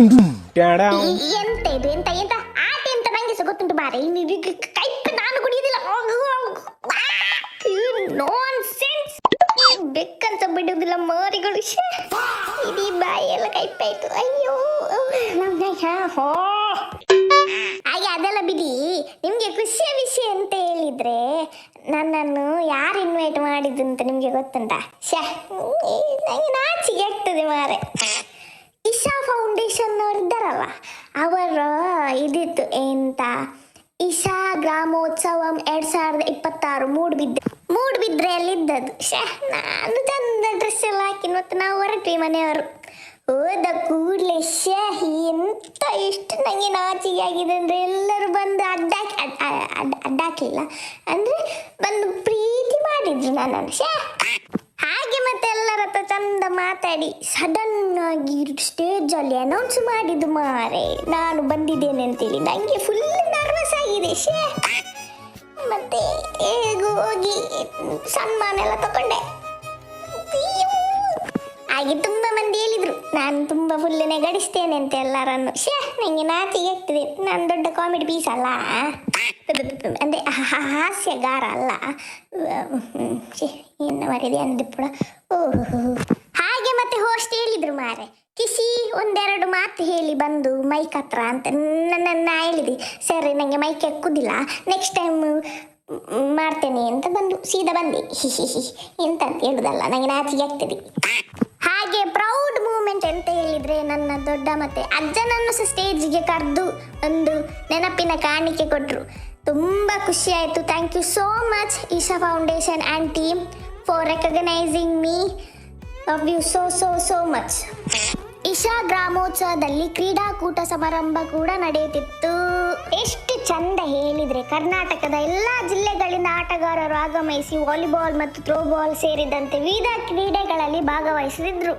ಎಂತ ಇದು ಎಂತ ಎಂತ ಆಟ ಎಂತ ನಂಗೆ ಸಹ ಗೊತ್ತುಂಟು ಬಾರೆ ಕೈಪ ನಾನು ಕುಡಿಯುದಿಲ್ಲ ನಾನ್ ಸೆನ್ಸ್ ಬೆಕ್ಕಂತ ಬಿಡುದಿಲ್ಲ ಮಾರಿಗಳು ಇಡೀ ಬಾಯೆಲ್ಲ ಕೈಪಾಯ್ತು ಅಯ್ಯೋ ಹಾಗೆ ಅದೆಲ್ಲ ಬಿಡಿ. ನಿಮ್ಗೆ ಖುಷಿಯ ವಿಷಯ ಅಂತ ಹೇಳಿದ್ರೆ ನನ್ನನ್ನು ಯಾರು ಇನ್ವೈಟ್ ಮಾಡಿದ್ದು ಅಂತ ನಿಮ್ಗೆ ಗೊತ್ತುಂಟಾ? ನಂಗೆ ನಾಚಿಗೆ ಆಗ್ತದೆ ಮಾರೆ. ಇಶಾ ಫೌಂಡೇಶನ್ ಅವ್ರು ಇದ್ದಾರಲ್ಲ, ಅವರ ಇದಿತ್ತು ಎಂತ ಇಶಾ ಗ್ರಾಮೋತ್ಸವಂ 2026 ಮೂಡ್ಬಿದ್ರೆಯಲ್ಲಿ ಇದ್ದದ್ದು. ನಾನು ಚಂದ ಡ್ರೆಸ್ ಎಲ್ಲ ಹಾಕಿ ಮತ್ತು ನಾವು ಹೊರಟ್ವಿ ಮನೆಯವರು. ಹೋದ ಕೂಡಲೇ ಎಂತ ಎಷ್ಟು ನನಗೆ ನಾಚಿಗೆ ಆಗಿದೆ ಅಂದರೆ ಎಲ್ಲರೂ ಬಂದು ಅಡ್ಡಾಕಲಿಲ್ಲ ಅಂದರೆ ಬಂದು ಪ್ರೀತಿ ಮಾಡಿದ್ರು ನನ್ನನ್ನು. ಹಾಗೆ ಮತ್ತೆ ಎಲ್ಲರ ಹತ್ರ ಚಂದ ಮಾತಾಡಿ ಸಡನ್ ಆಗಿ ಸ್ಟೇಜಲ್ಲಿ ಅನೌನ್ಸ್ ಮಾಡಿದ್ದು ಮಾರೆ ನಾನು ಬಂದಿದ್ದೇನೆ ಅಂತೇಳಿ. ನನಗೆ ಫುಲ್ ನರ್ವಸ್ ಆಗಿದೆ. ಮತ್ತೆ ಹೇಗೂ ಹೋಗಿ ಸನ್ಮಾನ ಎಲ್ಲ ತಗೊಂಡೆ. ಹಾಗೆ ತುಂಬ ಮಂದಿ ಹೇಳಿದ್ರು ನಾನು ತುಂಬ ಫುಲ್ ನೆಗಡಿಸ್ತೇನೆ ಅಂತ ಎಲ್ಲರನ್ನು. ನನಗೆ ನಾಚಿಗೆ ಆಗ್ತದೆ. ನಾನು ದೊಡ್ಡ ಕಾಮಿಡಿ ಪೀಸ್ ಅಲ್ಲ, ಅಂದರೆ ಹಾಸ್ಯಗಾರ ಅಲ್ಲ. ಏನು ಮರಿದೆ ಅಂದಿಪ್ಪಳ. ಹಾಗೆ ಮತ್ತೆ ಹೋಸ್ಟ್ ಹೇಳಿದ್ರು ಮಾರೆ ಕಿಸಿ ಒಂದೆರಡು ಮಾತು ಹೇಳಿ ಬಂದು ಮೈಕ್ ಹತ್ರ ಅಂತ. ನನ್ನ ಹೇಳಿದೆ ಸರಿ ನನಗೆ ಮೈಕ್ ಎಕ್ಕುದಿಲ್ಲ, ನೆಕ್ಸ್ಟ್ ಟೈಮ್ ಮಾಡ್ತೇನೆ ಅಂತ ಸೀದಾ ಬಂದೆ. ಎಂತ ಅಂತ ಹೇಳುದಲ್ಲ, ನನಗೆ ನಾಚಿಗೆ ಆಗ್ತದೆ. ಹಾಗೆ ಪ್ರೌಡ್ ಮೂಮೆಂಟ್ ಅಂತ ಹೇಳಿದರೆ ನನ್ನ ದೊಡ್ಡ ಮತ್ತೆ ಅಜ್ಜನನ್ನು ಸಹ ಸ್ಟೇಜಿಗೆ ಕರೆದು ಒಂದು ನೆನಪಿನ ಕಾಣಿಕೆ ಕೊಟ್ಟರು. ತುಂಬ ಖುಷಿ ಆಯಿತು. Thank you so much Isha Foundation and team for recognising me. Love you so so so much. Isha ಗ್ರಾಮೋತ್ಸವದಲ್ಲಿ ಕ್ರೀಡಾಕೂಟ ಸಮಾರಂಭ ಕೂಡ ನಡೆಯುತ್ತಿತ್ತು. ಎಷ್ಟು ಚಂದ ಹೇಳಿದರೆ ಕರ್ನಾಟಕದ ಎಲ್ಲ ಜಿಲ್ಲೆಗಳಿಂದ ಆಟಗಾರರು ಆಗಮಿಸಿ ವಾಲಿಬಾಲ್ ಮತ್ತು ಥ್ರೋಬಾಲ್ ಸೇರಿದಂತೆ ವಿವಿಧ ಕ್ರೀಡೆಗಳಲ್ಲಿ ಭಾಗವಹಿಸಿದ್ರು.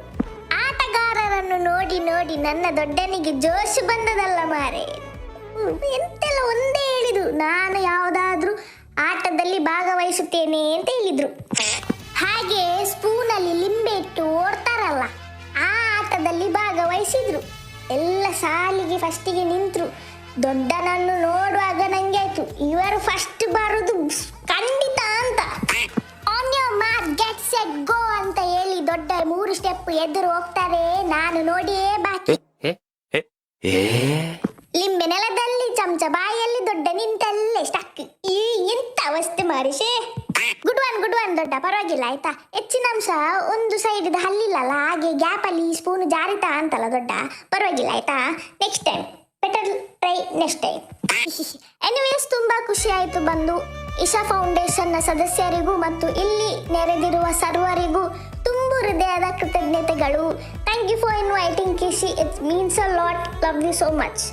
ಆಟಗಾರರನ್ನು ನೋಡಿ ನೋಡಿ ನನ್ನ ದೊಡ್ಡನಿಗೆ ಜೋಶು ಬಂದದಲ್ಲ ಮಾರೆ. ಎಂತೆಲ್ಲ ಒಂದೇ ಹೇಳಿದ್ರು, ನಾನು ಯಾವುದಾದ್ರೂ ಆಟದಲ್ಲಿ ಭಾಗವಹಿಸುತ್ತೇನೆ ಅಂತ ಹೇಳಿದ್ರು. ಹಾಗೆ ಸ್ಪೂನಲ್ಲಿ ಲಿಂಬೆ ಇಟ್ಟು ಓಡ್ತಾರಲ್ಲ, ಆ ಆಟದಲ್ಲಿ ಭಾಗವಹಿಸಿದ್ರು. ಎಲ್ಲ ಸಾಲಿಗೆ ಫಸ್ಟಿಗೆ ನಿಂತರು. ದೊಡ್ಡನನ್ನು ನೋಡುವಾಗ ನಂಗೆ ಆಯ್ತು ಇವರು ಫಸ್ಟ್ ಬರುದು ಖಂಡಿತ ಅಂತ. On your mark get set go ಅಂತ ಹೇಳಿ ದೊಡ್ಡ 3 ಸ್ಟೆಪ್ ಎದುರು ಹೋಗ್ತಾರೆ. ನಾನು ನೋಡಿಯೇ ಬಾಕಿ. ಲಿಂಬೆ ನೆಲದಲ್ಲಿ ಚಮಚ ಬಾಯಲ್ಲಿ ದೊಡ್ಡ ನಿಂತಲ್ಲೇ ಸ್ಟಕ್. ಎಂತ ಅವಸ್ಥೆ ಮಾರಿಷೆ. ಗುಡ್ ಒನ್ ದೊಡ್ಡ ಪರವಾಗಿಲ್ಲ ಆಯ್ತಾ. ಹೆಚ್ಚಿನ ಅಂಶ ಒಂದು ಸೈಡ್ ಹಲ್ಲಿಲ್ಲಲ್ಲ, ಹಾಗೆ ಗ್ಯಾಪಲ್ಲಿ ಸ್ಪೂನ್ ಜಾರಿತಾ ಅಂತಲ್ಲ ದೊಡ್ಡ, ಪರವಾಗಿಲ್ಲ ಆಯ್ತಾ. Next time better try next time. Anyways ತುಂಬ ಖುಷಿ ಆಯಿತು ಬಂದು. ಇಶಾ ಫೌಂಡೇಶನ್ನ ಸದಸ್ಯರಿಗೂ ಮತ್ತು ಇಲ್ಲಿ ನೆರೆದಿರುವ ಸರ್ವರಿಗೂ ತುಂಬ ಹೃದಯದ ಕೃತಜ್ಞತೆಗಳು. ಥ್ಯಾಂಕ್ ಯು ಫಾರ್ ಇನ್ವೈಟಿಂಗ್ ಕಿಶಿ. It means a lot. Love you so much.